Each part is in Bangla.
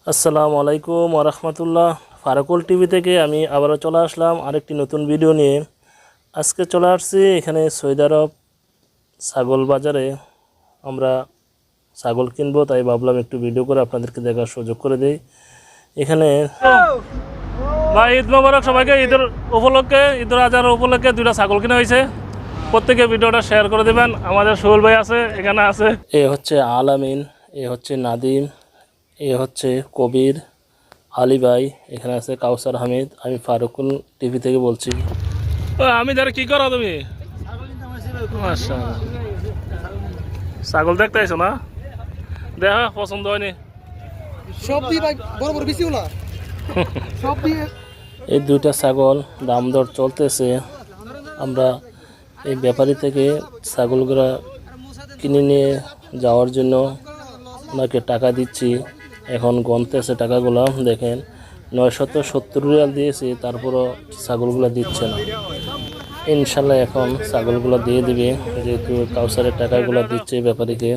আসসালামু আলাইকুম ওয়া রাহমাতুল্লাহ। ফারাকুল টিভি থেকে আমি আবারও চলে আসলাম আরেকটি নতুন ভিডিও নিয়ে। আজকে চলে আসছি এখানে সৌদি আরব ছাগল বাজারে। আমরা ছাগল কিনবো, তাই ভাবলাম একটু ভিডিও করে আপনাদেরকে দেখার সুযোগ করে দেই। এখানে ভাই ঈদ মোবারক সবাইকে। ঈদের উপলক্ষে, ঈদুল আজহার উপলক্ষে দুইটা ছাগল কিনা হয়েছে। প্রত্যেকে ভিডিওটা শেয়ার করে দেবেন। আমাদের সোহেল ভাই আছে, এখানে আছে। এ হচ্ছে আলামিন, এ হচ্ছে নাদিম, এ হচ্ছে কবির, আলী ভাই, এখানে আছে কাউসার হামিদ। আমি ফারুকুল টিভি থেকে বলছি। আমি ধরে কি করো তুমি? ছাগল দেখতে আইছো না? দেখা পছন্দ হয়নি? এই দুইটা ছাগল দাম দর চলতেছে। আমরা এই ব্যাপারী থেকে ছাগলগুলো কিনে নিয়ে যাওয়ার জন্য ওনাকে টাকা দিচ্ছি। এখন গনতেছে টাকাগুলো, দেখেন 970 রিয়াল দিয়েছি, তারপরও ছাগলগুলো দিচ্ছে না। ইনশাল্লাহ এখন ছাগলগুলো দিয়ে দিবে, যেহেতু কাউসারের টাকাগুলো দিচ্ছে ব্যাপারীকে।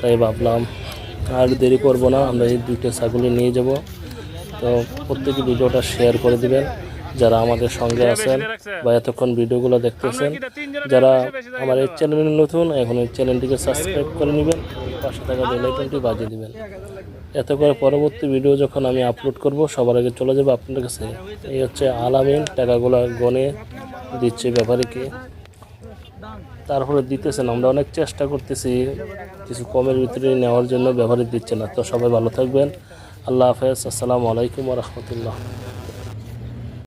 তাই ভাবলাম আর দেরি করব না, আমরা এই দুইটা ছাগলই নিয়ে যাব। তো প্রত্যেকে ভিডিওটা শেয়ার করে দিবেন যারা আমাদের সঙ্গে আছেন বা এতক্ষণ ভিডিওগুলো দেখতেছেন। যারা আমার এই চ্যানেলে নতুন, এখন এই চ্যানেলটিকে সাবস্ক্রাইব করে নেবেন, পাশে থাকা বেল আইকনটি বাজিয়ে দিবেন। এত করে পরবর্তী ভিডিও যখন আমি আপলোড করব সবার আগে চলে যাবে আপনার কাছে। এই হচ্ছে আলামিন টাকাগুলো গনে দিচ্ছে ব্যাপারীকে, তারপরে দিতেছেন। আমরা অনেক চেষ্টা করতেছি কিছু কমের ভিতরে নেওয়ার জন্য, ব্যাপারী দিচ্ছে না। তো সবাই ভালো থাকবেন, আল্লাহ হাফেজ, আসসালামু আলাইকুম ওয়া রাহমাতুল্লাহ।